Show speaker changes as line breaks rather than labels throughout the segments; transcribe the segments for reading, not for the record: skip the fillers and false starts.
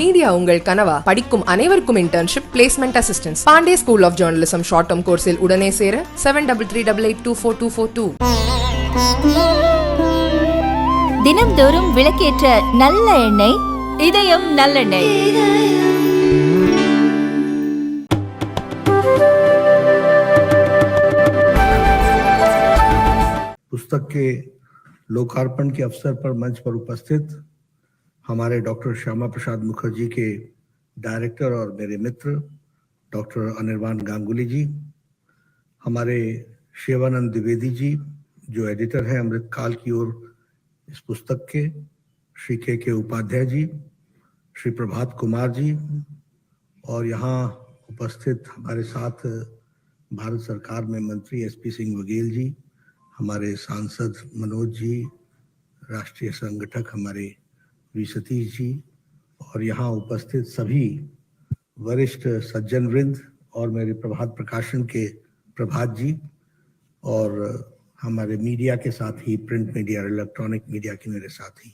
Media உங்கள் கனவா? படிக்கும் அனைவருக்கும் internship, placement assistance. Pandey school of journalism short term கோர்ஸில் உடனே சேர 7338824242.
தினம்தோறும் விளக்கேற்ற நல்ல எண்ணெய் இதயம் நல்லெண்ணெய்.
पुस्तक के लोकार्पण के अवसर पर मंच पर उपस्थित हमारे डॉक्टर श्यामा प्रसाद मुखर्जी के डायरेक्टर और मेरे मित्र डॉक्टर अनिर्बान गांगुली जी, हमारे शिवानंद द्विवेदी जी जो एडिटर हैं अमृतकाल की ओर इस पुस्तक के, श्री के उपाध्याय जी, श्री प्रभात कुमार जी, और यहाँ उपस्थित हमारे साथ भारत सरकार में मंत्री एसपी सिंह बघेल जी, हमारे सांसद मनोज जी, राष्ट्रीय संगठक हमारे वी सतीश जी, और यहाँ उपस्थित सभी वरिष्ठ सज्जन वृंद और मेरे प्रभात प्रकाशन के प्रभात जी, और हमारे मीडिया के साथी, प्रिंट मीडिया और इलेक्ट्रॉनिक मीडिया के मेरे साथी।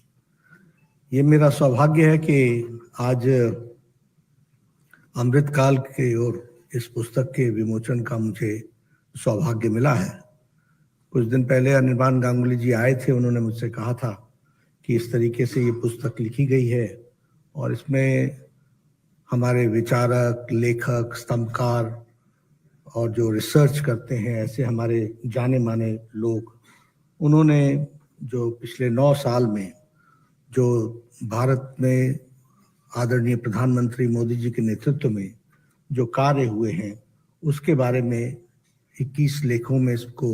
ये मेरा सौभाग्य है कि आज अमृतकाल के ओर इस पुस्तक के विमोचन का मुझे सौभाग्य मिला है। कुछ दिन पहले अनिर्बान गांगुली जी आए थे, उन्होंने मुझसे कहा था कि इस तरीके से ये पुस्तक लिखी गई है और इसमें हमारे विचारक, लेखक, स्तंभकार और जो रिसर्च करते हैं ऐसे हमारे जाने माने लोग, उन्होंने जो पिछले 9 साल में जो भारत में आदरणीय प्रधानमंत्री मोदी जी के नेतृत्व में जो कार्य हुए हैं उसके बारे में 21 लेखों में इसको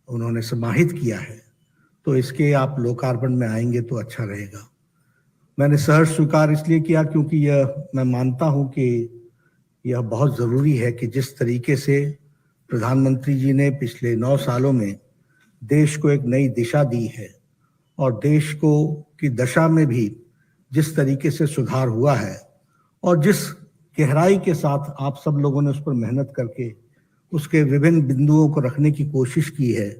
उन्होंने समाहित किया है। तो इसके आप लोकार्पण में आएंगे तो अच्छा रहेगा। मैंने सहर्ष स्वीकार इसलिए किया क्योंकि यह मैं मानता हूं कि यह बहुत ज़रूरी है कि जिस तरीके से प्रधानमंत्री जी ने पिछले 9 सालों में देश को एक नई दिशा दी है और देश को की दशा में भी जिस तरीके से सुधार हुआ है और जिस गहराई के साथ आप सब लोगों ने उस पर मेहनत करके उसके विभिन्न बिंदुओं को रखने की कोशिश की है,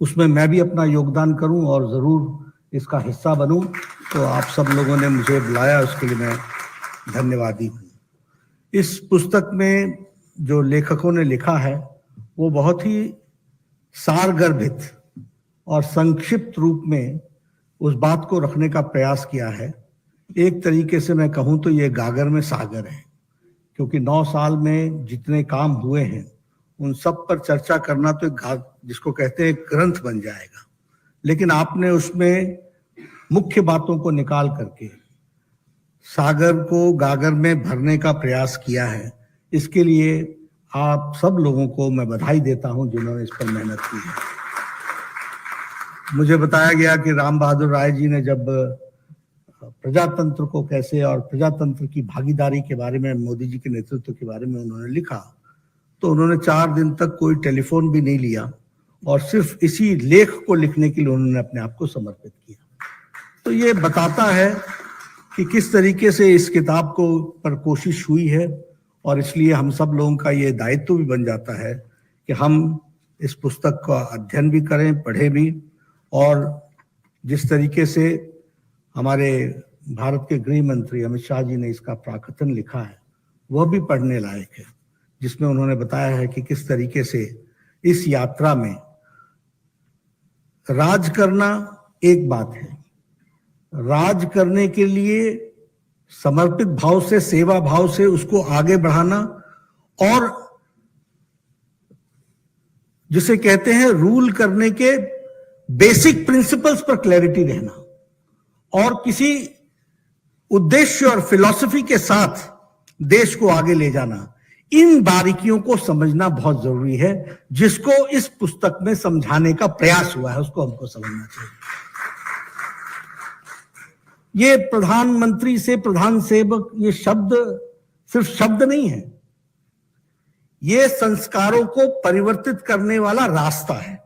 उसमें मैं भी अपना योगदान करूं और ज़रूर इसका हिस्सा बनूं। तो आप सब लोगों ने मुझे बुलाया, उसके लिए मैं धन्यवादी हूँ। इस पुस्तक में जो लेखकों ने लिखा है वो बहुत ही सारगर्भित और संक्षिप्त रूप में उस बात को रखने का प्रयास किया है। एक तरीके से मैं कहूँ तो ये गागर में सागर है, क्योंकि 9 साल में जितने काम हुए हैं उन सब पर चर्चा करना तो जिसको कहते हैं ग्रंथ बन जाएगा, लेकिन आपने उसमें मुख्य बातों को निकाल करके सागर को गागर में भरने का प्रयास किया है। इसके लिए आप सब लोगों को मैं बधाई देता हूं जिन्होंने इस पर मेहनत की है। मुझे बताया गया कि राम बहादुर राय जी ने जब प्रजातंत्र को कैसे और प्रजातंत्र की भागीदारी के बारे में, मोदी जी के नेतृत्व के बारे में उन्होंने लिखा, तो उन्होंने 4 दिन तक कोई टेलीफोन भी नहीं लिया और सिर्फ इसी लेख को लिखने के लिए उन्होंने अपने आप को समर्पित किया। तो ये बताता है कि किस तरीके से इस किताब को पर कोशिश हुई है, और इसलिए हम सब लोगों का ये दायित्व भी बन जाता है कि हम इस पुस्तक का अध्ययन भी करें, पढ़ें भी, और जिस तरीके से हमारे भारत के गृह मंत्री अमित शाह जी ने इसका प्राकथन लिखा है वह भी पढ़ने लायक है, जिसमें उन्होंने बताया है कि किस तरीके से इस यात्रा में राज करना एक बात है, राज करने के लिए समर्पित भाव से, सेवा भाव से उसको आगे बढ़ाना, और जिसे कहते हैं रूल करने के बेसिक प्रिंसिपल्स पर क्लैरिटी रहना, और किसी उद्देश्य और फिलॉसफी के साथ देश को आगे ले जाना, इन बारीकियों को समझना बहुत जरूरी है, जिसको इस पुस्तक में समझाने का प्रयास हुआ है उसको हमको समझना चाहिए। ये प्रधानमंत्री से प्रधान सेवक, ये शब्द सिर्फ शब्द नहीं है, ये संस्कारों को परिवर्तित करने वाला रास्ता है।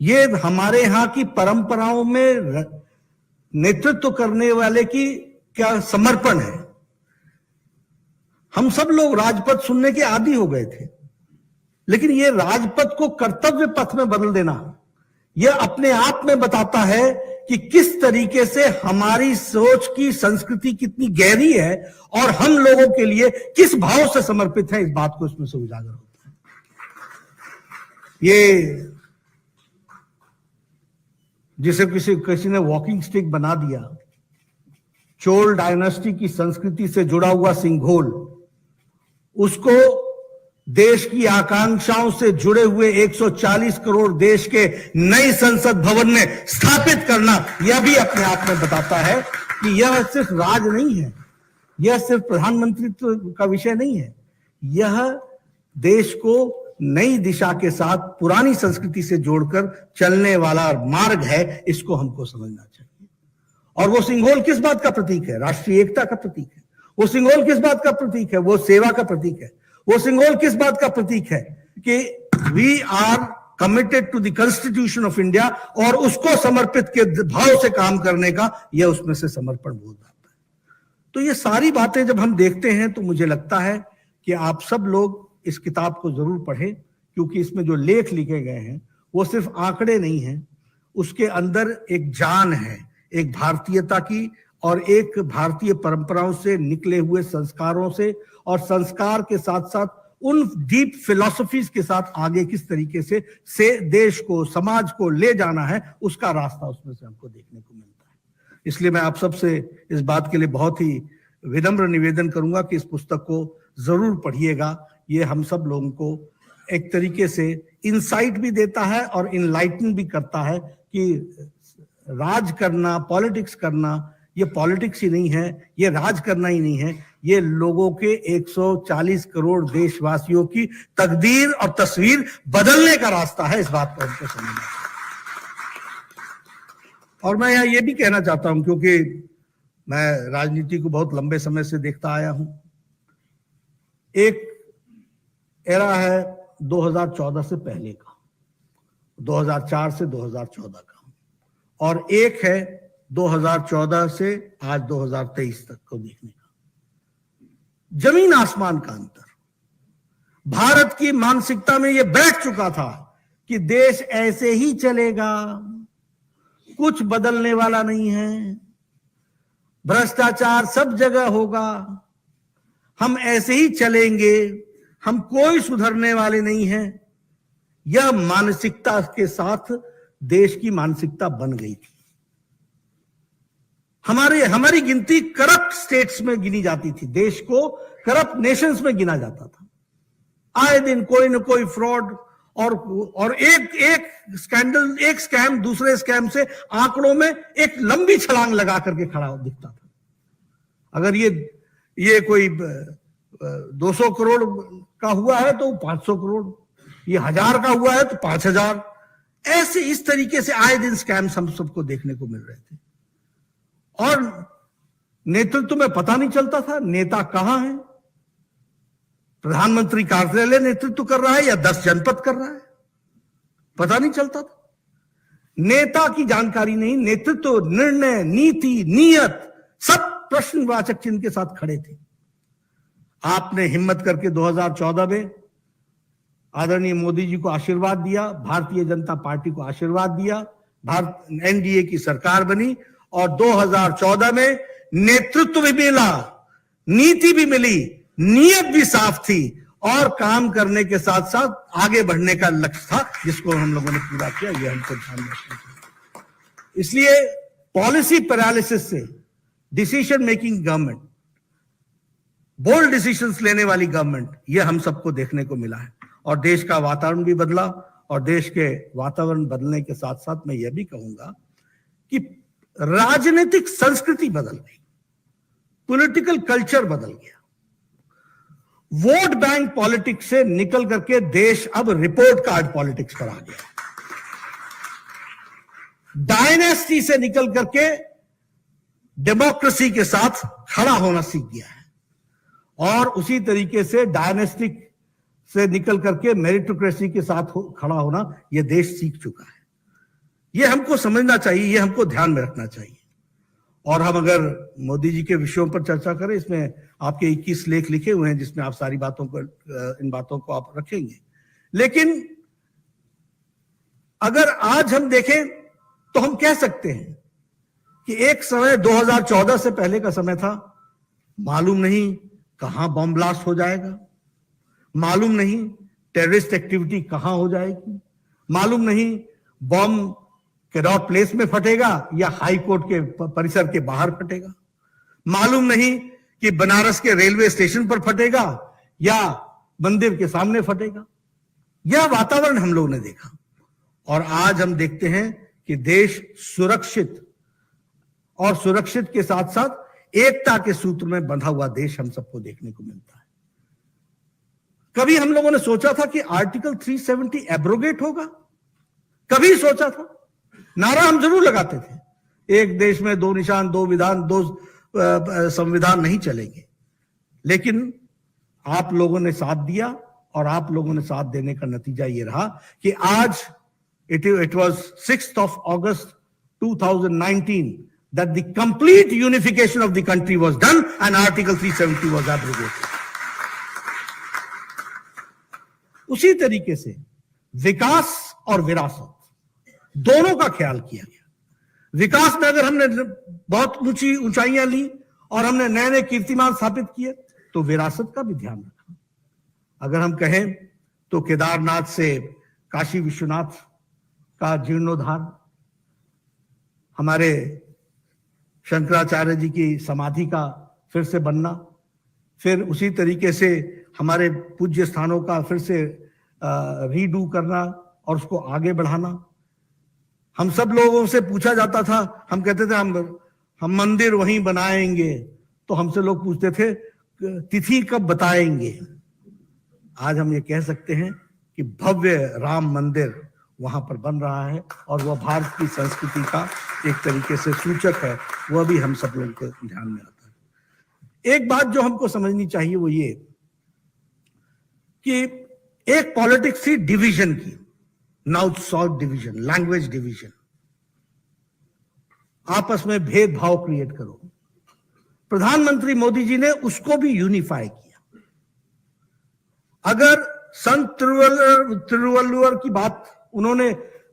ये हमारे यहाँ की परंपराओं में नेतृत्व करने वाले की क्या समर्पण है। हम सब लोग राजपथ सुनने के आदी हो गए थे, लेकिन ये राजपथ को कर्तव्य पथ में बदल देना, यह अपने आप में बताता है कि किस तरीके से हमारी सोच की संस्कृति कितनी गहरी है और हम लोगों के लिए किस भाव से समर्पित है, इस बात को इसमें से उजागर होता है। ये जिसे किसी ने वॉकिंग स्टिक बना दिया, चोल डायनेस्टी की संस्कृति से जुड़ा हुआ सिंघोल, उसको देश की आकांक्षाओं से जुड़े हुए 140 करोड़ देश के नई संसद भवन में स्थापित करना, यह भी अपने आप में बताता है कि यह सिर्फ राज नहीं है, यह सिर्फ प्रधानमंत्रित्व का विषय नहीं है, यह देश को नई दिशा के साथ पुरानी संस्कृति से जोड़कर चलने वाला मार्ग है। इसको हमको समझना चाहिए। और वो सिंघोल किस बात का प्रतीक है? राष्ट्रीय एकता का प्रतीक है। वो सिंघोल किस बात का प्रतीक है? वो सेवा का प्रतीक है। वो सिंघोल किस बात का प्रतीक है? कि we are committed to the constitution of India, और उसको समर्पित के भाव से काम करने का यह उसमें से समर्पण बोध आता है। तो ये सारी बातें जब हम देखते हैं तो मुझे लगता है कि आप सब लोग इस किताब को जरूर पढ़ें, क्योंकि इसमें जो लेख लिखे गए हैं वो सिर्फ आंकड़े नहीं हैं, उसके अंदर एक जान है, एक भारतीयता की और एक भारतीय परंपराओं से निकले हुए संस्कारों से, और संस्कार के साथ साथ उन डीप फिलॉसफीज के साथ आगे किस तरीके से देश को, समाज को ले जाना है, उसका रास्ता उसमें से हमको देखने को मिलता है। इसलिए मैं आप सबसे इस बात के लिए बहुत ही विनम्र निवेदन करूंगा कि इस पुस्तक को जरूर पढ़िएगा। ये हम सब लोगों को एक तरीके से इंसाइट भी देता है और इनलाइटन भी करता है कि राज करना, पॉलिटिक्स करना, ये पॉलिटिक्स ही नहीं है, ये राज करना ही नहीं है, ये लोगों के 140 करोड़ देशवासियों की तकदीर और तस्वीर बदलने का रास्ता है। इस बात को हमको समझना है। और मैं यहाँ ये भी कहना चाहता हूं, क्योंकि मैं राजनीति को बहुत लंबे समय से देखता आया हूं। एक एरा है 2014 से पहले का, 2004 से 2014 का, और एक है 2014 से आज 2023 तक को देखने का। जमीन आसमान का अंतर। भारत की मानसिकता में यह बैठ चुका था कि देश ऐसे ही चलेगा, कुछ बदलने वाला नहीं है, भ्रष्टाचार सब जगह होगा, हम ऐसे ही चलेंगे, हम कोई सुधरने वाले नहीं हैं। यह मानसिकता के साथ देश की मानसिकता बन गई थी। हमारी गिनती करप्ट स्टेट्स में गिनी जाती थी, देश को करप्ट नेशंस में गिना जाता था। आए दिन कोई न कोई फ्रॉड और एक स्कैंडल, एक स्कैम दूसरे स्कैम से आंकड़ों में एक लंबी छलांग लगा करके खड़ा दिखता था। अगर ये कोई 200 करोड़ का हुआ है तो 500 करोड़, ये 1000 का हुआ है तो 5000, ऐसे इस तरीके से आए दिन स्कैम्स हम सबको देखने को मिल रहे थे। और नेतृत्व में पता नहीं चलता था नेता कहां है, प्रधानमंत्री कार्यालय नेतृत्व कर रहा है या 10 जनपद कर रहा है, पता नहीं चलता था। नेता की जानकारी नहीं, नेतृत्व, निर्णय, नीति, नियत सब प्रश्नवाचक चिन्ह के साथ खड़े थे। आपने हिम्मत करके 2014 में आदरणीय मोदी जी को आशीर्वाद दिया, भारतीय जनता पार्टी को आशीर्वाद दिया, भारत एनडीए की सरकार बनी, और 2014 में नेतृत्व भी मिला, नीति भी मिली, नियत भी साफ थी, और काम करने के साथ साथ आगे बढ़ने का लक्ष्य था, जिसको हम लोगों ने पूरा किया। ये हमको ध्यान रखना चाहिए। इसलिए पॉलिसी पैरालिसिस से decision making government, bold decisions लेने वाली गवर्नमेंट, ये हम सबको देखने को मिला है। और देश का वातावरण भी बदला, और देश के वातावरण बदलने के साथ साथ मैं यह भी कहूंगा कि राजनीतिक संस्कृति बदल गई, पॉलिटिकल कल्चर बदल गया। वोट बैंक पॉलिटिक्स से निकल करके देश अब रिपोर्ट कार्ड पॉलिटिक्स पर आ गया। डायनेस्टी से निकल करके डेमोक्रेसी के साथ खड़ा होना सीख गया है, और उसी तरीके से डायनेस्टिक से निकल करके मेरिटोक्रेसी के साथ खड़ा होना यह देश सीख चुका है। यह हमको समझना चाहिए, यह हमको ध्यान में रखना चाहिए। और हम अगर मोदी जी के विषयों पर चर्चा करें, इसमें आपके 21 लेख लिखे हुए हैं, जिसमें आप सारी बातों को, इन बातों को आप रखेंगे। लेकिन अगर आज हम देखें तो हम कह सकते हैं कि एक समय 2014 से पहले का समय था, मालूम नहीं कहां बॉम्ब ब्लास्ट हो जाएगा, मालूम नहीं टेररिस्ट एक्टिविटी कहां हो जाएगी, मालूम नहीं बॉम्ब कैरॉट प्लेस में फटेगा या हाई कोर्ट के परिसर के बाहर फटेगा, मालूम नहीं कि बनारस के रेलवे स्टेशन पर फटेगा या मंदिर के सामने फटेगा। यह वातावरण हम लोगों ने देखा और आज हम देखते हैं कि देश सुरक्षित और सुरक्षित के साथ साथ एकता के सूत्र में बंधा हुआ देश हम सबको देखने को मिलता है। कभी हम लोगों ने सोचा था कि आर्टिकल 370 एब्रोगेट होगा? कभी सोचा था? नारा हम जरूर लगाते थे, एक देश में दो निशान, दो विधान, दो संविधान नहीं चलेंगे, लेकिन आप लोगों ने साथ दिया और आप लोगों ने साथ देने का नतीजा ये रहा कि आज it was 6th of August 2019 that the complete unification of the country was done and Article 370 was abrogated. उसी तरीके से विकास और विरासत दोनों का ख्याल किया गया। विकास में अगर हमने बहुत ऊंची ऊंचाइयां ली और हमने नए नए कीर्तिमान स्थापित किए तो विरासत का भी ध्यान रखा। अगर हम कहें तो केदारनाथ से काशी विश्वनाथ का जीर्णोद्धार, हमारे शंकराचार्य जी की समाधि का फिर से बनना, फिर उसी तरीके से हमारे पूज्य स्थानों का फिर से रीडू करना और उसको आगे बढ़ाना। हम सब लोगों से पूछा जाता था, हम कहते थे हम मंदिर वहीं बनाएंगे, तो हमसे लोग पूछते थे तिथि कब बताएंगे। आज हम ये कह सकते हैं कि भव्य राम मंदिर वहां पर बन रहा है और वह भारत की संस्कृति का एक तरीके से सूचक है, वह भी हम सब लोगों को ध्यान में आता है। एक बात जो हमको समझनी चाहिए वो ये कि एक पॉलिटिक्स थी डिवीजन की, north south division, language division, आपस में भेदभाव क्रिएट करो। प्रधानमंत्री मोदी जी ने उसको भी यूनिफाई किया। अगर संत तिरुवल्लुवर की बात उन्होंने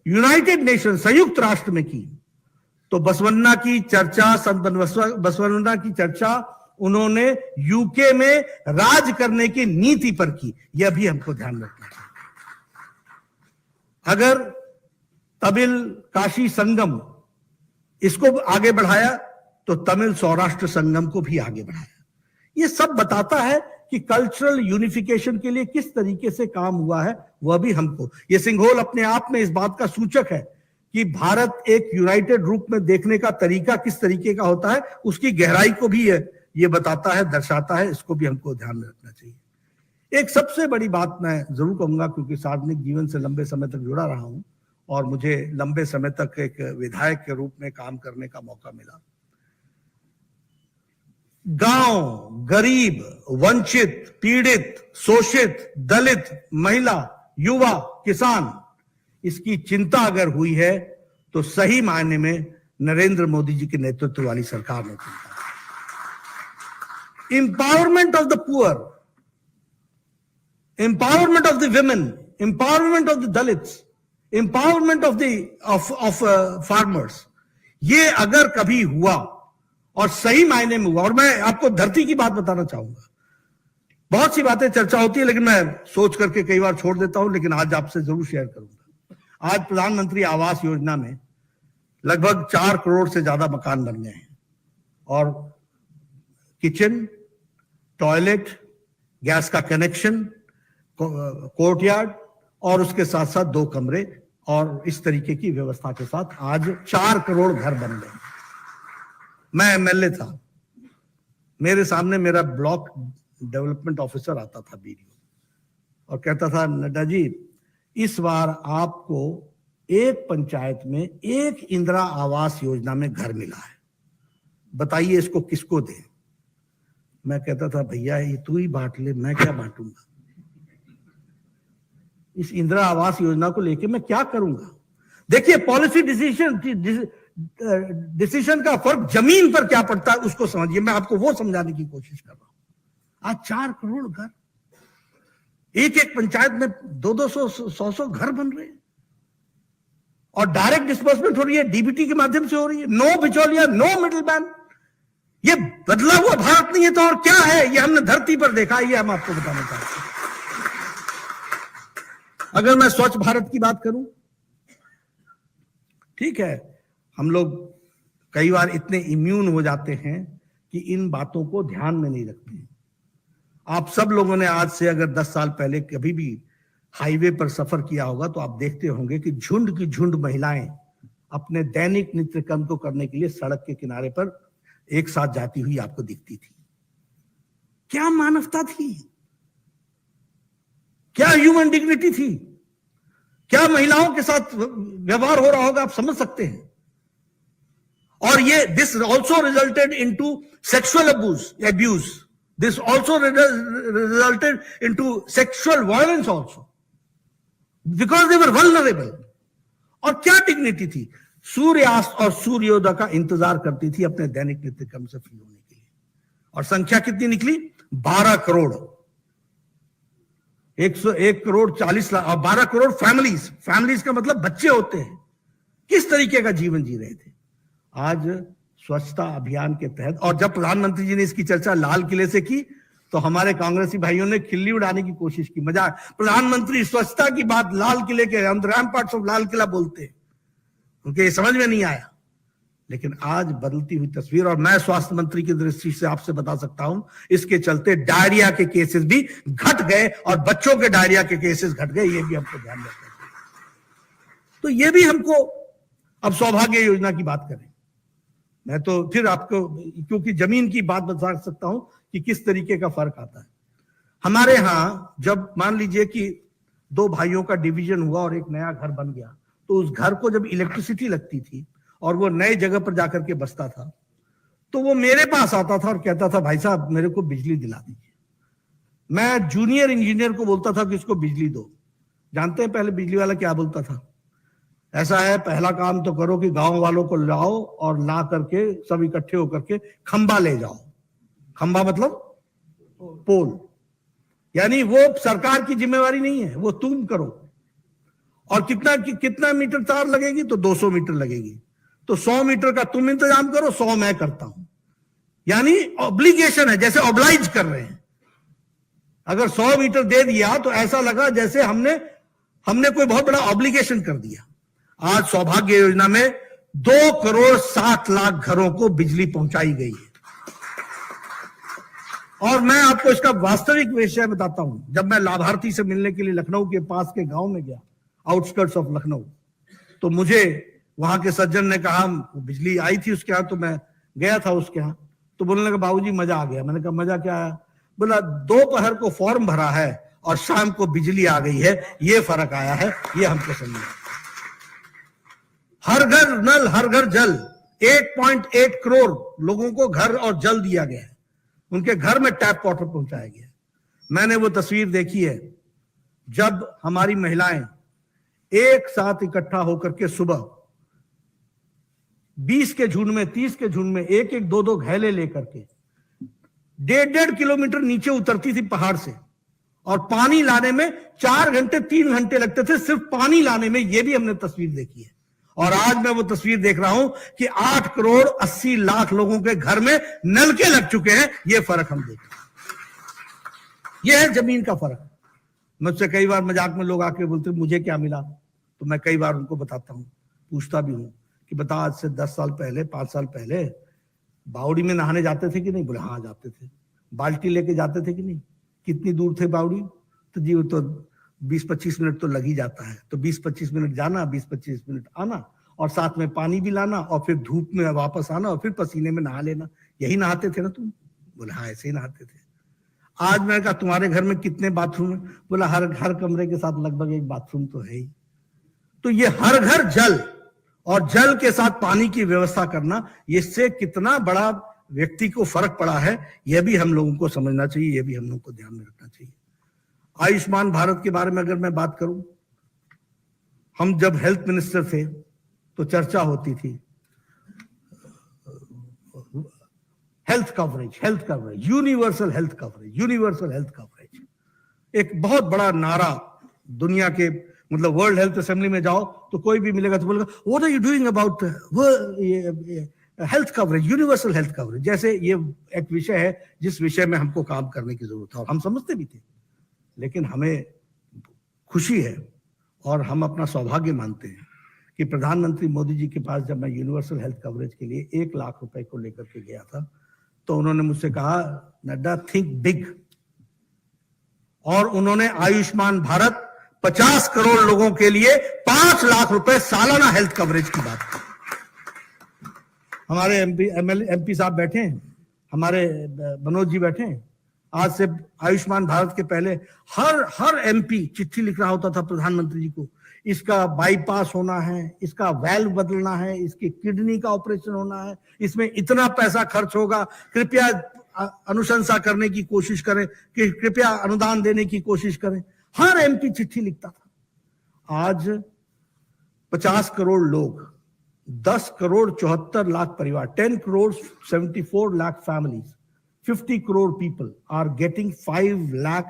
यूनाइटेड नेशन, संयुक्त राष्ट्र में की, तो बसवन्ना की चर्चा, संत बसवन्ना की चर्चा उन्होंने यूके में राज करने की नीति पर की। यह भी हमको ध्यान रखना चाहिए। अगर तमिल काशी संगम इसको आगे बढ़ाया तो तमिल सौराष्ट्र संगम को भी आगे बढ़ाया। ये सब बताता है कि कल्चरल यूनिफिकेशन के लिए किस तरीके से काम हुआ है, वह भी हमको, ये सिंघोल अपने आप में इस बात का सूचक है कि भारत एक यूनाइटेड रूप में देखने का तरीका किस तरीके का होता है, उसकी गहराई को भी ये बताता है, दर्शाता है। इसको भी हमको ध्यान में रखना चाहिए। एक सबसे बड़ी बात मैं जरूर कहूंगा, क्योंकि सार्वजनिक जीवन से लंबे समय तक जुड़ा रहा हूं और मुझे लंबे समय तक एक विधायक के रूप में काम करने का मौका मिला। गांव, गरीब, वंचित, पीड़ित, शोषित, दलित, महिला, युवा, किसान, इसकी चिंता अगर हुई है तो सही मायने में नरेंद्र मोदी जी के नेतृत्व वाली सरकार ने चिंता। Empowerment of the poor, empowerment of the women, empowerment of the Dalits, empowerment of farmers, ये अगर कभी हुआ और सही मायने में हुआ, और मैं आपको धरती की बात बताना चाहूंगा। बहुत सी बातें चर्चा होती है लेकिन मैं सोच करके कई बार छोड़ देता हूं, लेकिन आज आपसे जरूर शेयर करूंगा। आज प्रधानमंत्री आवास योजना में लगभग 4 करोड़ से ज्यादा मकान बन गए हैं और किचन, टॉयलेट, गैस का कनेक्शन, कोर्टयार्ड और उसके साथ साथ 2 कमरे और इस तरीके की व्यवस्था के साथ आज 4 करोड़ घर बन गए। मैं एमएलए था, मेरे सामने मेरा ब्लॉक डेवलपमेंट ऑफिसर आता था बीडीओ और कहता था, नड्डा जी इस बार आपको एक पंचायत में एक इंदिरा आवास योजना में घर मिला है, बताइए इसको किसको दें। मैं कहता था, भैया ये तू ही बांट ले, मैं क्या बांटूंगा, इस इंदिरा आवास योजना को लेके मैं क्या करूंगा। देखिए पॉलिसी डिसीजन का फर्क जमीन पर क्या पड़ता है उसको समझिए। मैं आपको वो समझाने की कोशिश कर रहा हूं। आज 4 करोड़ घर, एक एक पंचायत में 200-200 घर बन रहे हैं और डायरेक्ट डिस्बर्समेंट हो रही है, डीबीटी के माध्यम से हो रही है, नो बिचौलिया, नो मिडिल मैन। ये बदला हुआ भारत नहीं है तो और क्या है? ये हमने धरती पर देखा, ये हम आपको बताना चाहते हैं। अगर मैं स्वच्छ भारत की बात करूं, ठीक है, हम लोग कई बार इतने इम्यून हो जाते हैं कि इन बातों को ध्यान में नहीं रखते हैं। आप सब लोगों ने आज से अगर 10 साल पहले कभी भी हाईवे पर सफर किया होगा तो आप देखते होंगे कि झुंड की झुंड महिलाएं अपने दैनिक नित्य कर्म को करने के लिए सड़क के किनारे पर एक साथ जाती हुई आपको दिखती थी। क्या मानवता थी, क्या ह्यूमन डिग्निटी थी, क्या महिलाओं के साथ व्यवहार हो रहा होगा, आप समझ सकते हैं। और ये this also resulted into sexual abuse, this also resulted into sexual violence also, because they were vulnerable. और क्या डिग्निटी थी, सूर्यास्त और सूर्योदय का इंतजार करती थी अपने दैनिक नित्य कर्म से फ्री होने के लिए। और संख्या कितनी निकली? 12 करोड़, 101 करोड़ 40 लाख, और 12 करोड़ फैमिलीज, फैमिलीज का मतलब बच्चे होते हैं। किस तरीके का जीवन जी रहे थे। आज स्वच्छता अभियान के तहत, और जब प्रधानमंत्री जी ने इसकी चर्चा लाल किले से की तो हमारे कांग्रेसी भाइयों ने खिल्ली उड़ाने की कोशिश की, मजाक, प्रधानमंत्री स्वच्छता की बात लाल किले के रैम्पार्ट्स ऑफ लाल किला बोलते हैं, उनके ये समझ में नहीं आया। लेकिन आज बदलती हुई तस्वीर, और मैं स्वास्थ्य मंत्री की दृष्टि से आपसे बता सकता हूं, इसके चलते डायरिया के केसेस भी घट गए और बच्चों के डायरिया के केसेस घट गए, ये भी हमको ध्यान रखना चाहिए। तो ये भी हमको, अब सौभाग्य योजना की बात करें, मैं तो फिर आपको, क्योंकि जमीन की बात बता सकता हूं कि किस तरीके का फर्क आता है। हमारे यहां जब मान लीजिए कि 2 भाइयों का डिवीजन हुआ और एक नया घर बन गया, तो उस घर को जब इलेक्ट्रिसिटी लगती थी और वो नए जगह पर जाकर के बसता था, तो वो मेरे पास आता था और कहता था, भाई साहब मेरे को बिजली दिला दीजिए। मैं जूनियर इंजीनियर को बोलता था कि इसको बिजली दो। जानते हैं पहले बिजली वाला क्या बोलता था? ऐसा है, पहला काम तो करो कि गांव वालों को लाओ और ला करके सब इकट्ठे होकर के खंबा ले जाओ। खंबा मतलब पोल, यानी वो सरकार की जिम्मेवारी नहीं है, वो तुम करो। और कितना मीटर तार लगेगी? तो 200 मीटर लगेगी, तो 100 मीटर का तुम इंतजाम करो, 100 मैं करता हूं। यानी ऑब्लिगेशन है, जैसे ऑब्लाइज कर रहे हैं। अगर 100 मीटर दे दिया तो ऐसा लगा जैसे हमने कोई बहुत बड़ा ऑब्लिगेशन कर दिया। आज सौभाग्य योजना में 2 करोड़ 60 लाख घरों को बिजली पहुंचाई गई है। और मैं आपको इसका वास्तविक विषय बताता हूं। जब मैं लाभार्थी से मिलने के लिए लखनऊ के पास के गांव में गया, आउटस्कर्ट्स ऑफ लखनऊ, तो मुझे वहां के सज्जन ने कहा, बिजली आई थी उसके यहां, तो मैं गया था उसके यहां, तो बोलने लगा, बाबूजी मजा आ गया। मैंने कहा मजा क्या आया? बोला, दोपहर को फॉर्म भरा है और शाम को बिजली आ गई है, ये फर्क आया है, ये हमको समझना। हर घर नल हर घर जल, 1.8 करोड़ लोगों को घर और जल दिया गया है, उनके घर में टैप वाटर पहुंचाया गया। मैंने वो तस्वीर देखी है जब हमारी महिलाएं एक साथ इकट्ठा होकर के सुबह 20 के झुंड में, 30 के झुंड में, एक एक 2-2 घैले लेकर के 1.5 किलोमीटर नीचे उतरती थी पहाड़ से, और पानी लाने में 4 घंटे 3 घंटे लगते थे, सिर्फ पानी लाने में। ये भी हमने तस्वीर देखी है। और आज मैं वो तस्वीर देख रहा हूं कि 8 करोड़ 80 लाख लोगों के घर में नलके लग चुके हैं। ये फर्क हम देख रहे हैं, ये है जमीन का फर्क। मुझसे कई बार मजाक में लोग आके बोलते मुझे क्या मिला, तो मैं कई बार उनको बताता हूं, पूछता भी हूं कि बता, आज से 10 साल पहले, 5 साल पहले बावड़ी में नहाने जाते थे कि नहीं? बोले हाँ जाते थे। बाल्टी लेके जाते थे कि नहीं? कितनी दूर थे बावड़ी? तो जी वो तो 20-25 मिनट तो लग ही जाता है। तो 20-25 मिनट जाना, 20-25 मिनट आना, और साथ में पानी भी लाना, और फिर धूप में वापस आना, और फिर पसीने में नहा लेना। यही नहाते थे ना तुम? बोले हाँ ऐसे ही नहाते थे। आज मैंने कहा तुम्हारे घर में कितने बाथरूम है? बोला हर कमरे के साथ लगभग एक बाथरूम तो है ही। तो ये हर घर जल, और जल के साथ पानी की व्यवस्था करना, इससे कितना बड़ा व्यक्ति को फर्क पड़ा है, यह भी हम लोगों को समझना चाहिए, यह भी हम लोगों को ध्यान में रखना चाहिए। आयुष्मान भारत के बारे में अगर मैं बात करूं, हम जब हेल्थ मिनिस्टर थे तो चर्चा होती थी health coverage, universal health coverage. एक बहुत बड़ा नारा दुनिया के मतलब वर्ल्ड हेल्थ असेंबली में जाओ तो कोई भी मिलेगा तो बोलेगा what are you doing about health coverage, universal health coverage. जैसे ये एक विषय है जिस विषय में हमको काम करने की जरूरत है और हम समझते भी थे, लेकिन हमें खुशी है और हम अपना सौभाग्य मानते हैं कि प्रधानमंत्री मोदी जी के पास जब मैं यूनिवर्सल हेल्थ कवरेज के लिए 1 लाख रुपए को लेकर के गया था तो उन्होंने मुझसे कहा, नड्डा थिंक बिग। और उन्होंने आयुष्मान भारत 50 करोड़ लोगों के लिए 5 लाख रुपए सालाना हेल्थ कवरेज की बात की। हमारे एमपी साहब बैठे हैं, हमारे मनोज जी बैठे हैं। आज से आयुष्मान भारत के पहले हर एमपी चिट्ठी लिख रहा होता था प्रधानमंत्री जी को, इसका बाईपास होना है, इसका वैल्व बदलना है, इसकी किडनी का ऑपरेशन होना है, इसमें इतना पैसा खर्च होगा, कृपया अनुशंसा करने की कोशिश करें, कि कृपया अनुदान देने की कोशिश करें। हर एमपी चिट्ठी लिखता था। आज 50 करोड़ लोग, 10 करोड़ 74 लाख परिवार, 10 crore 74 lakh families, 50 crore people are getting 5 lakh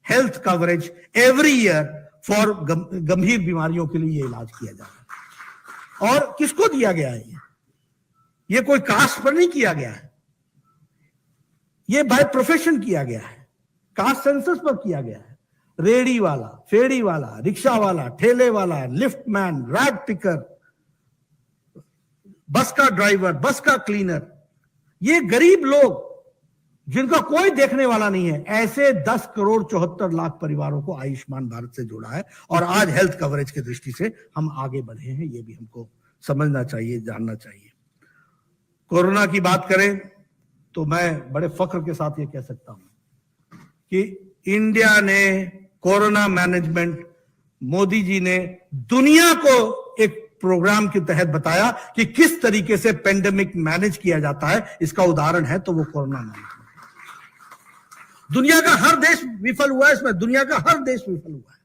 health coverage every year for गंभीर बीमारियों के लिए ये इलाज किया जा रहा है। और किसको दिया गया है? ये कोई कास्ट पर नहीं किया गया है, ये बाय प्रोफेशन किया गया है, कास्ट सेंसस पर किया गया है। रेडी वाला, फेड़ी वाला, रिक्शा वाला, ठेले वाला, लिफ्ट मैन, रैग पिकर, बस का ड्राइवर, बस का क्लीनर, ये गरीब लोग जिनका कोई देखने वाला नहीं है, ऐसे 10 करोड़ 74 लाख परिवारों को आयुष्मान भारत से जोड़ा है। और आज हेल्थ कवरेज की दृष्टि से हम आगे बढ़े हैं, ये भी हमको समझना चाहिए, जानना चाहिए। कोरोना की बात करें तो मैं बड़े फख्र के साथ ये कह सकता हूं कि इंडिया ने कोरोना मैनेजमेंट, मोदी जी ने दुनिया को एक प्रोग्राम के तहत बताया कि किस तरीके से पेंडेमिक मैनेज किया जाता है। इसका उदाहरण है तो वो कोरोना मैनेजमेंट। दुनिया का हर देश विफल हुआ है इसमें, दुनिया का हर देश विफल हुआ है।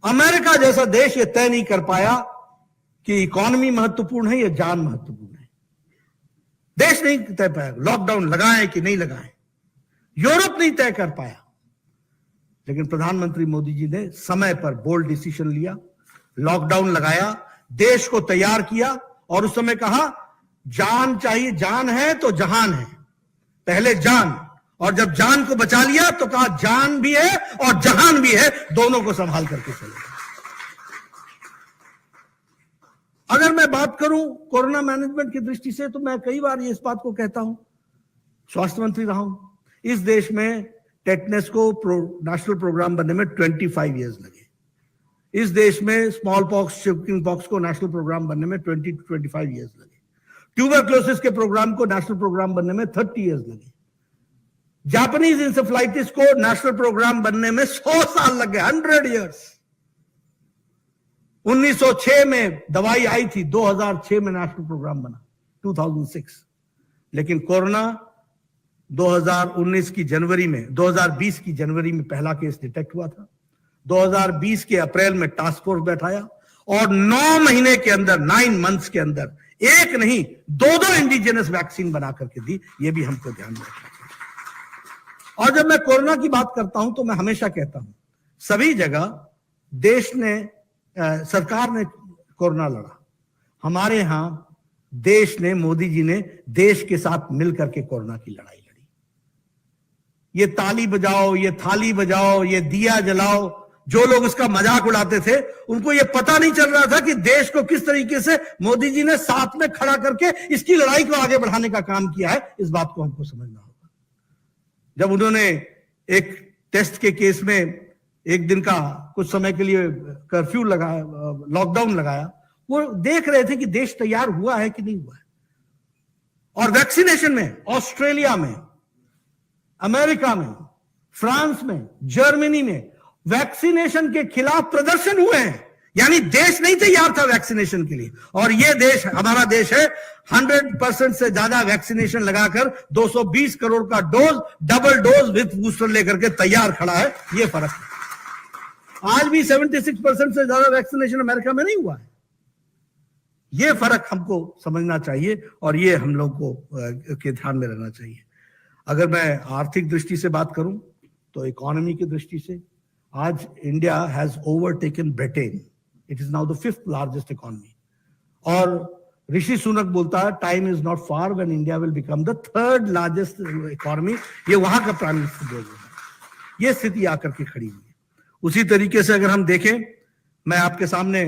अमेरिका जैसा देश ये तय नहीं कर पाया कि इकोनॉमी महत्वपूर्ण है या जान महत्वपूर्ण है। देश नहीं तय पाया लॉकडाउन लगाएं कि नहीं लगाएं। यूरोप नहीं तय कर पाया। लेकिन प्रधानमंत्री मोदी जी ने समय पर बोल्ड डिसीजन लिया, लॉकडाउन लगाया, देश को तैयार किया और उस समय कहा जान चाहिए, जान है तो जहान है, पहले जान। और जब जान को बचा लिया तो कहा जान भी है और जहान भी है, दोनों को संभाल करके चले। अगर मैं बात करूं कोरोना मैनेजमेंट की दृष्टि से तो मैं कई बार ये इस बात को कहता हूं, स्वास्थ्य मंत्री रहा हूं, इस देश में टेटनस को नेशनल प्रोग्राम बनने में 25 इयर्स लगे। इस देश में स्मॉल पॉक्स, चिकन पॉक्स को नेशनल प्रोग्राम बनने में 20 to 25 इयर्स लगे। ट्यूबरक्लोसिस के प्रोग्राम को नेशनल प्रोग्राम बनने में 30 इयर्स लगे। जापानीज इंसेफ्लाइटिस को नेशनल प्रोग्राम बनने में 100 साल लग गए, 100 इयर्स। 1906 में दवाई आई थी, 2006 में नेशनल प्रोग्राम बना, 2006। लेकिन कोरोना 2019 की जनवरी में, 2020 की जनवरी में पहला केस डिटेक्ट हुआ था। 2020 के अप्रैल में टास्क फोर्स बैठाया और 9 महीने के अंदर, 9 मंथ्स के अंदर एक नहीं 2 इंडिजिनस वैक्सीन बना करके दी। ये भी हमको ध्यान में रखना चाहिए। और जब मैं कोरोना की बात करता हूं तो मैं हमेशा कहता हूं सभी जगह देश ने, सरकार ने कोरोना लड़ा, हमारे यहां देश ने, मोदी जी ने देश के साथ मिलकर के कोरोना की लड़ाई लड़ी। ये ताली बजाओ, ये थाली बजाओ, ये दिया जलाओ, जो लोग उसका मजाक उड़ाते थे उनको ये पता नहीं चल रहा था कि देश को किस तरीके से मोदी जी ने साथ में खड़ा करके इसकी लड़ाई को आगे बढ़ाने का काम किया है। इस बात को हमको समझना होगा। जब उन्होंने एक टेस्ट के केस में एक दिन का कुछ समय के लिए कर्फ्यू लगाया, लॉकडाउन लगाया, वो देख रहे थे कि देश तैयार हुआ है कि नहीं हुआ है। और वैक्सीनेशन में ऑस्ट्रेलिया में, अमेरिका में, फ्रांस में, जर्मनी में वैक्सीनेशन के खिलाफ प्रदर्शन हुए हैं। यानी देश नहीं तैयार था वैक्सीनेशन के लिए। और ये देश, हमारा देश है, 100% से ज्यादा वैक्सीनेशन लगाकर 220 करोड़ का dose, double dose with booster लेकर के तैयार खड़ा है। ये फर्क है। आज भी 76% से ज्यादा वैक्सीनेशन अमेरिका में नहीं हुआ है। ये फर्क हमको समझना चाहिए और ये हम लोग को के ध्यान में रहना चाहिए। अगर मैं आर्थिक दृष्टि से बात करूं तो इकोनॉमी की दृष्टि से आज India has overtaken Britain, it is now the 5th largest economy. और ऋषि सुनक बोलता है time is not far when India will become the 3rd largest economy. ये वहां का प्राइम मिनिस्टर बोल रहा है। ये स्थिति आकर के खड़ी हुई है। उसी तरीके से अगर हम देखें, मैं आपके सामने,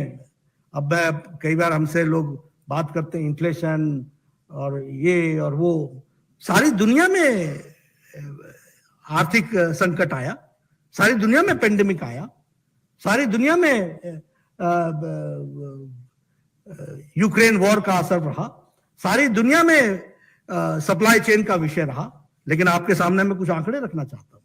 अब मैं कई बार हमसे लोग बात करते हैं इन्फ्लेशन और ये और वो, सारी दुनिया में आर्थिक संकट आया, सारी दुनिया में पेंडेमिक आया, सारी दुनिया में यूक्रेन वॉर का असर रहा, सारी दुनिया में सप्लाई चेन का विषय रहा। लेकिन आपके सामने मैं कुछ आंकड़े रखना चाहता हूं।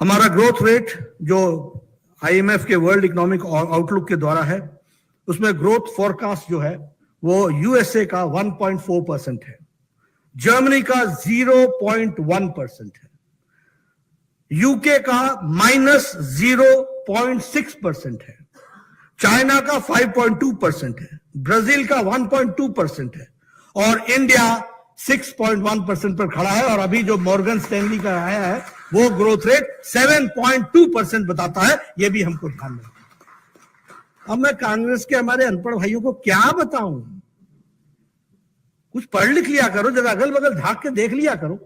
हमारा ग्रोथ रेट जो आईएमएफ के वर्ल्ड इकोनॉमिक आउटलुक के द्वारा है, उसमें ग्रोथ फोरकास्ट जो है वो यूएसए का 1.4% है, जर्मनी का 0.1% है, यूके का -0.6% है, चाइना का 5.2% है, ब्राजील का 1.2% है और इंडिया 6.1% पर खड़ा है। और अभी जो मॉर्गन स्टैनली का आया है वो ग्रोथ रेट 7.2% बताता है। ये भी हमको ध्यान रखना। अब मैं कांग्रेस के हमारे अनपढ़ भाइयों को क्या बताऊं? कुछ पढ़ लिख लिया करो, जरा अगल बगल झांक के देख लिया करो।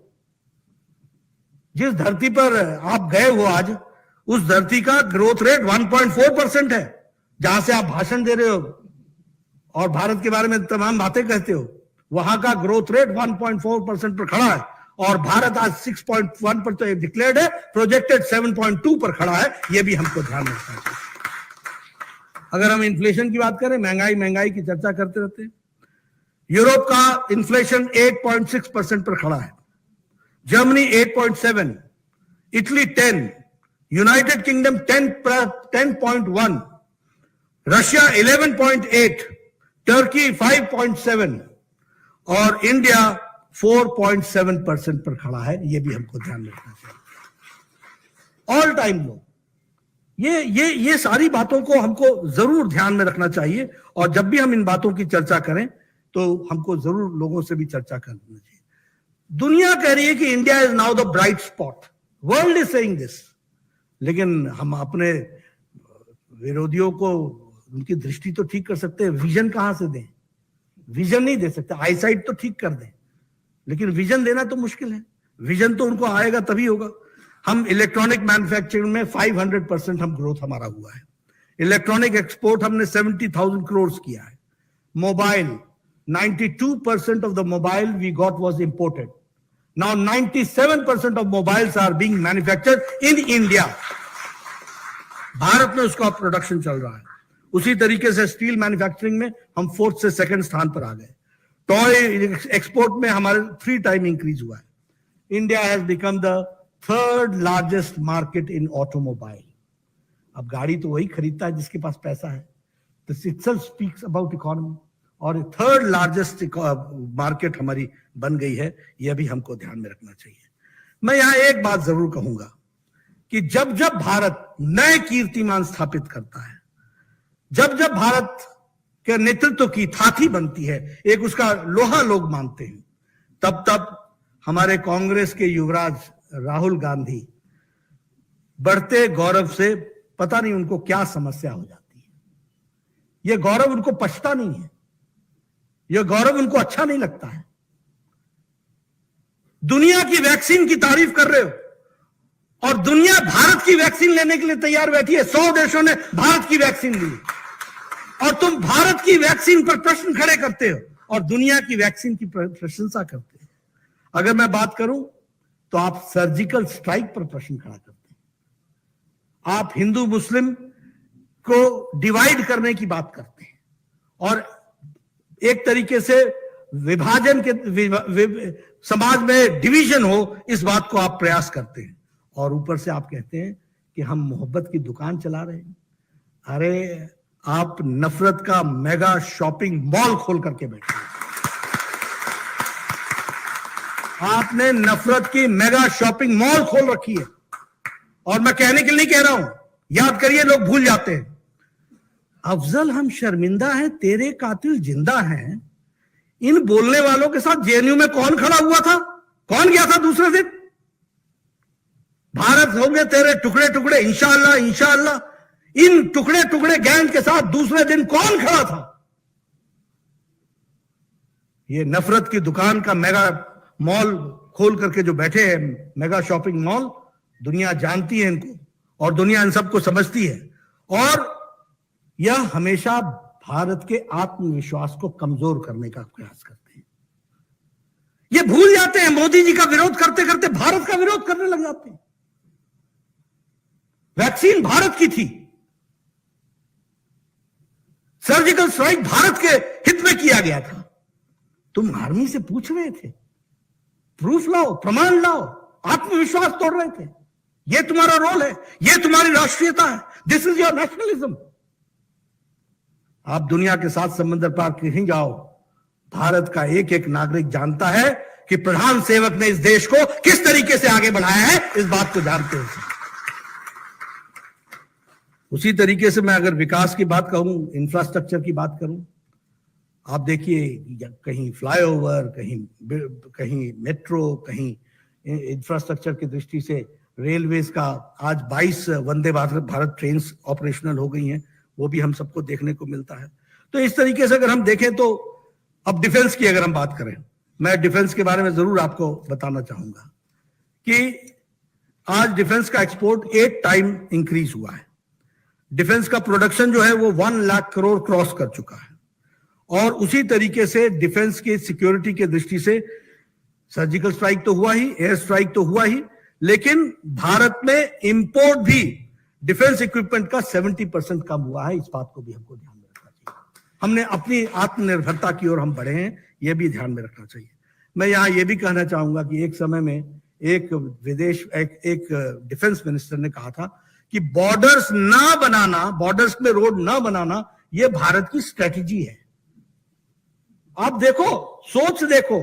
जिस धरती पर आप गए हो आज, उस धरती का ग्रोथ रेट 1.4% है, जहां से आप भाषण दे रहे हो और भारत के बारे में तमाम बातें कहते हो, वहां का ग्रोथ रेट 1.4% पर खड़ा है और भारत आज 6.1 पर तो डिक्लेयर्ड है, प्रोजेक्टेड 7.2 पर खड़ा है। यह भी हमको ध्यान रखना चाहिए। अगर हम इन्फ्लेशन की बात करें, महंगाई की चर्चा करते रहते हैं। यूरोप का इन्फ्लेशन 8.6% पर खड़ा है, Germany 8.7, Italy 10, United kingdom 10.1, Russia 11.8, Turkey 5.7 और इंडिया 4.7% पर खड़ा है। यह भी हमको ध्यान रखना चाहिए। ऑल टाइम लो। ये सारी बातों को हमको जरूर ध्यान में रखना चाहिए और जब भी हम इन बातों की चर्चा करें तो हमको जरूर लोगों से भी चर्चा करनी चाहिए। दुनिया कह रही है कि India is now the bright spot, world is saying this, लेकिन हम अपने विरोधियों को उनकी दृष्टि तो ठीक कर सकते हैं, विजन कहां से दें? विजन नहीं दे सकते। आईसाइट तो ठीक कर दें, लेकिन विजन देना तो मुश्किल है। विजन तो उनको आएगा तभी होगा। हम इलेक्ट्रॉनिक मैन्युफैक्चरिंग में 500% हम ग्रोथ हमारा हुआ है। इलेक्ट्रॉनिक एक्सपोर्ट हमने 70,000 करोड़ किया है। Mobile 92% of the mobile we got was imported. Now 97% of mobiles are being manufactured in India. Bharat में उसका प्रोडक्शन चल रहा है। उसी तरीके से स्टील मैन्युफैक्चरिंग में हम 4th से 2nd स्थान पर आ गए। टॉय एक्सपोर्ट में हमारे 3 टाइम इंक्रीज हुआ है। India has become the 3rd largest market in automobile. अब गाड़ी तो वही खरीदता है जिसके पास पैसा है। This itself speaks about economy. और 3rd लार्जेस्ट मार्केट हमारी बन गई है। यह भी हमको ध्यान में रखना चाहिए। मैं यहां एक बात जरूर कहूंगा कि जब जब भारत नए कीर्तिमान स्थापित करता है, जब जब भारत के नेतृत्व की थाथी बनती है, एक उसका लोहा लोग मानते हैं, तब तब हमारे कांग्रेस के युवराज राहुल गांधी बढ़ते गौरव से पता नहीं उनको क्या समस्या हो जाती है। यह गौरव उनको पछता नहीं है, यह गौरव उनको अच्छा नहीं लगता है। दुनिया की वैक्सीन की तारीफ कर रहे हो और दुनिया भारत की वैक्सीन लेने के लिए तैयार बैठी है। 100 देशों ने भारत की वैक्सीन ली और तुम भारत की वैक्सीन पर प्रश्न खड़े करते हो और दुनिया की वैक्सीन की प्रशंसा करते हो। अगर मैं बात करूं तो आप सर्जिकल स्ट्राइक पर प्रश्न खड़ा करते हैं। आप हिंदू मुस्लिम को डिवाइड करने की बात करते हैं और एक तरीके से विभाजन के समाज में डिवीजन हो, इस बात को आप प्रयास करते हैं। और ऊपर से आप कहते हैं कि हम मोहब्बत की दुकान चला रहे हैं। अरे आप नफरत का मेगा शॉपिंग मॉल खोल करके बैठे। आपने नफरत की मेगा शॉपिंग मॉल खोल रखी है। और मैं कहने के लिए नहीं कह रहा हूं, याद करिए, लोग भूल जाते हैं। अफजल हम शर्मिंदा हैं, तेरे कातिल जिंदा हैं। इन बोलने वालों के साथ जेएनयू में कौन खड़ा हुआ था? कौन गया था दूसरे दिन? भारत होंगे तेरे टुकड़े टुकड़े इंशाअल्लाह इंशाअल्लाह। इन टुकड़े टुकड़े गैंग के साथ दूसरे दिन कौन खड़ा था? ये नफरत की दुकान का मेगा मॉल खोल करके जो बैठे हैं, मेगा शॉपिंग मॉल, दुनिया जानती है इनको और दुनिया इन सबको समझती है। और यह हमेशा भारत के आत्मविश्वास को कमजोर करने का प्रयास करते हैं। ये भूल जाते हैं मोदी जी का विरोध करते करते भारत का विरोध करने लग जाते हैं। वैक्सीन भारत की थी, सर्जिकल स्ट्राइक भारत के हित में किया गया था। तुम आर्मी से पूछ रहे थे, प्रूफ लाओ, प्रमाण लाओ, आत्मविश्वास तोड़ रहे थे। यह तुम्हारा रोल है, यह तुम्हारी राष्ट्रीयता है, दिस इज योर नेशनलिज्म। आप दुनिया के साथ समंदर पार कहीं जाओ, भारत का एक एक नागरिक जानता है कि प्रधान सेवक ने इस देश को किस तरीके से आगे बढ़ाया है, इस बात को जानते हैं। उसी तरीके से मैं अगर विकास की बात कहूं, इंफ्रास्ट्रक्चर की बात करूं, आप देखिए कहीं फ्लाईओवर, कहीं मेट्रो, कहीं इंफ्रास्ट्रक्चर की दृष्टि से रेलवेज का आज 22 वंदे भारत ट्रेन ऑपरेशनल हो गई हैं, वो भी हम सबको देखने को मिलता है। तो इस तरीके से अगर हम देखें तो अब डिफेंस की अगर हम बात करें, मैं डिफेंस के बारे में जरूर आपको बताना चाहूंगा कि आज डिफेंस का एक्सपोर्ट 8 टाइम इंक्रीज हुआ है। डिफेंस का प्रोडक्शन जो है वो 1 लाख करोड़ क्रॉस कर चुका है। और उसी तरीके से डिफेंस की सिक्योरिटी के दृष्टि से सर्जिकल स्ट्राइक तो हुआ ही, एयर स्ट्राइक तो हुआ ही, लेकिन भारत में इंपोर्ट भी डिफेंस इक्विपमेंट का 70% कम हुआ है। इस बात को भी हमको ध्यान में रखना चाहिए। हमने अपनी आत्मनिर्भरता की ओर हम बढ़े हैं, यह भी ध्यान में रखना चाहिए। मैं यहां यह भी कहना चाहूंगा कि एक समय में एक डिफेंस मिनिस्टर ने कहा था कि बॉर्डर्स ना बनाना, बॉर्डर्स में रोड ना बनाना, यह भारत की स्ट्रेटेजी है। आप देखो, सोच देखो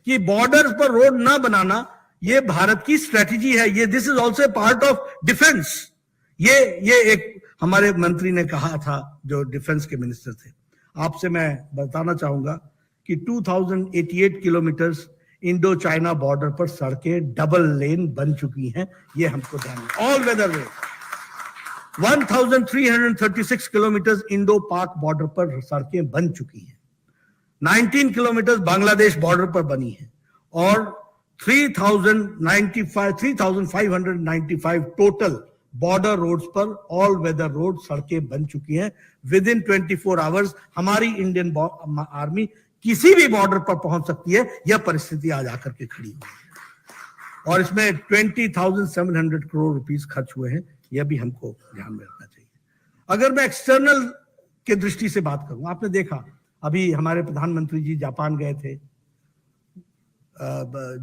कि बॉर्डर्स पर रोड ना बनाना ये भारत की स्ट्रेटेजी है। ये this is also part of defence. ये एक हमारे मंत्री ने कहा था जो डिफेंस के मिनिस्टर थे। आपसे मैं बताना चाहूंगा कि 2088 किलोमीटर्स इंडो चाइना बॉर्डर पर सड़कें डबल लेन बन चुकी हैं। ये हमको ध्यान में, ऑल वेदर वे 1336 किलोमीटर इंडो पाक बॉर्डर पर सड़कें बन चुकी हैं। 19 किलोमीटर बांग्लादेश बॉर्डर पर बनी है और 3,595 टोटल बॉर्डर रोड्स पर ऑल वेदर रोड सड़कें बन चुकी हैं। विद इन 24 आवर्स हमारी इंडियन आर्मी किसी भी बॉर्डर पर पहुंच सकती है। यह परिस्थिति आज आकर के खड़ी हुई है और इसमें 20,700 करोड़ रुपीस खर्च हुए हैं। यह भी हमको ध्यान में रखना चाहिए। अगर मैं एक्सटर्नल के दृष्टि से बात करूं, आपने देखा अभी हमारे प्रधानमंत्री जी जापान गए थे,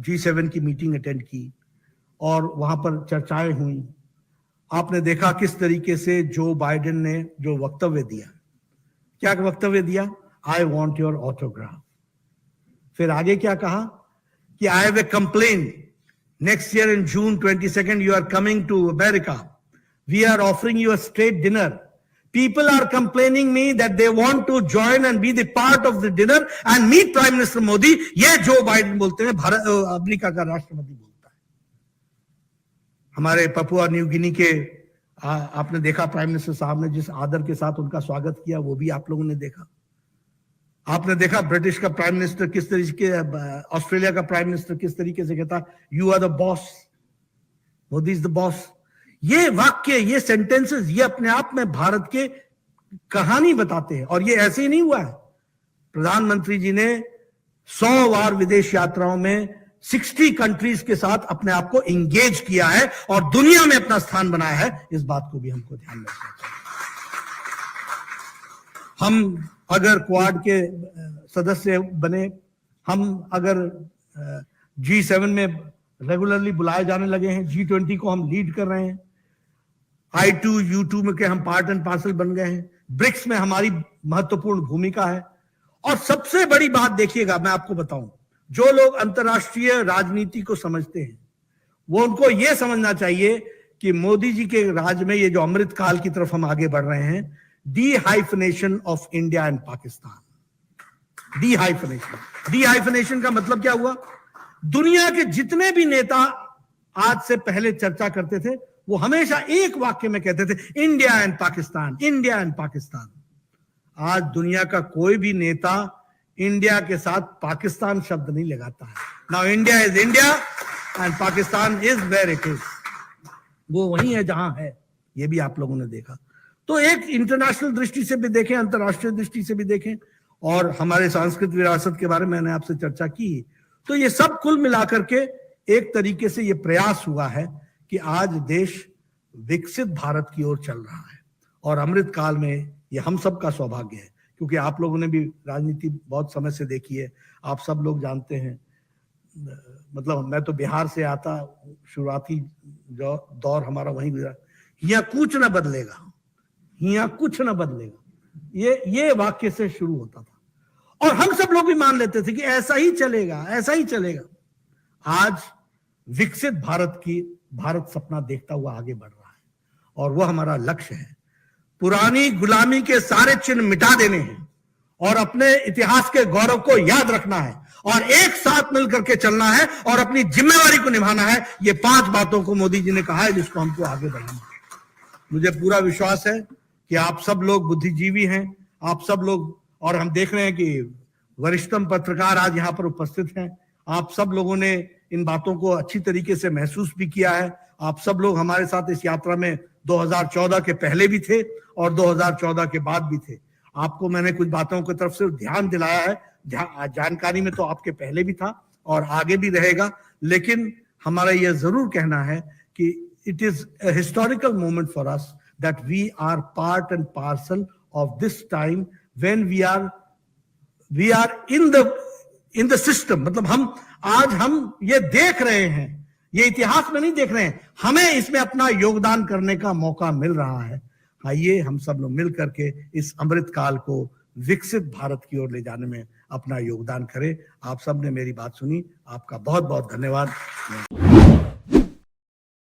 G7 की मीटिंग अटेंड की और वहां पर चर्चाएं हुई। आपने देखा किस तरीके से जो बाइडेन ने जो वक्तव्य दिया, क्या वक्तव्य दिया, आई वॉन्ट योर ऑटोग्राफ। फिर आगे क्या कहा कि I have a complain, next year in June 22 you are coming to America, we are offering you a state dinner, people are complaining me that they want to join and be the part of the dinner and meet Prime Minister Modi। ये Joe Biden बोलते हैं, Bharat America का राष्ट्रपति बोलता है। हमारे Papua New Guinea के आपने देखा प्राइम मिनिस्टर साहब ने जिस आदर के साथ उनका स्वागत किया, वो भी आप लोगों ने देखा। आपने देखा ब्रिटिश का प्राइम मिनिस्टर किस तरीके, ऑस्ट्रेलिया का प्राइम मिनिस्टर किस तरीके से कहता, you are the boss, Modi is the boss. ये वाक्य, ये सेंटेंसेस, ये अपने आप में भारत के कहानी बताते हैं। और ये ऐसे ही नहीं हुआ है। प्रधानमंत्री जी ने 100 बार विदेश यात्राओं में 60 कंट्रीज के साथ अपने आप को एंगेज किया है और दुनिया में अपना स्थान बनाया है। इस बात को भी हमको ध्यान में रखना चाहिए। हम अगर क्वाड के सदस्य बने, हम अगर G7 में रेगुलरली बुलाए जाने लगे हैं, G20 को हम लीड कर रहे हैं, I2 U2 में के हम पार्ट एंड पार्सल बन गए हैं, ब्रिक्स में हमारी महत्वपूर्ण भूमिका है। और सबसे बड़ी बात देखिएगा, मैं आपको बताऊं, जो लोग अंतर्राष्ट्रीय राजनीति को समझते हैं वो उनको यह समझना चाहिए कि मोदी जी के राज में ये जो अमृत काल की तरफ हम आगे बढ़ रहे हैं, डीहाइफनेशन ऑफ इंडिया एंड पाकिस्तान। डीहाइफनेशन का मतलब क्या हुआ? दुनिया के जितने भी नेता आज से पहले चर्चा करते थे, वो हमेशा एक वाक्य में कहते थे, India and Pakistan, India and Pakistan. आज दुनिया का कोई भी नेता इंडिया के साथ पाकिस्तान शब्द नहीं लगाता है। Now India is India and Pakistan is where it is. वो वही है जहां है, ये भी आप लोगों ने देखा। तो एक इंटरनेशनल दृष्टि से भी देखें, अंतर्राष्ट्रीय दृष्टि से भी देखें, और हमारे सांस्कृतिक विरासत के बारे में मैंने आपसे चर्चा की। तो ये सब कुल मिलाकर के एक तरीके से ये प्रयास हुआ है कि आज देश विकसित भारत की ओर चल रहा है। और अमृत काल में ये हम सब का सौभाग्य है, क्योंकि आप लोगों ने भी राजनीति बहुत समय से देखी है, आप सब लोग जानते हैं। मतलब मैं तो बिहार से आता, शुरुआती जो दौर हमारा वहीं गुजरा। यहाँ कुछ ना बदलेगा, यहाँ कुछ ना बदलेगा, ये वाक्य से शुरू होता था, और हम सब लोग भी मान लेते थे कि ऐसा ही चलेगा, ऐसा ही चलेगा। आज विकसित भारत सपना देखता हुआ आगे बढ़ रहा है, और वह हमारा लक्ष्य है। पुरानी गुलामी के सारे चिन्ह मिटा देने हैं, और अपने इतिहास के गौरव को याद रखना है, और एक साथ मिलकर के चलना है, और अपनी जिम्मेवारी को निभाना है। ये 5 बातों को मोदी जी ने कहा है, जिसको हमको आगे बढ़ाना है। मुझे पूरा विश्वास है कि आप सब लोग बुद्धिजीवी हैं, आप सब लोग, और हम देख रहे हैं कि वरिष्ठतम पत्रकार आज यहाँ पर उपस्थित हैं। आप सब लोगों ने इन बातों को अच्छी तरीके से महसूस भी किया है। आप सब लोग हमारे साथ इस यात्रा में 2014 के पहले भी थे और 2014 के बाद भी थे। आपको मैंने कुछ बातों की तरफ से ध्यान दिलाया है, जानकारी में तो आपके पहले भी था और आगे भी रहेगा, लेकिन हमारा यह जरूर कहना है कि it is a historical moment for us that we are part and parcel of this time when we are in the system। मतलब हम ये देख रहे हैं, ये इतिहास में नहीं देख रहे हैं, हमें इसमें अपना योगदान करने का मौका मिल रहा है। आइए हम सब लोग मिल करके इस अमृत काल को विकसित भारत की ओर ले जाने में अपना योगदान करें। आप सब ने मेरी बात सुनी, आपका बहुत बहुत धन्यवाद।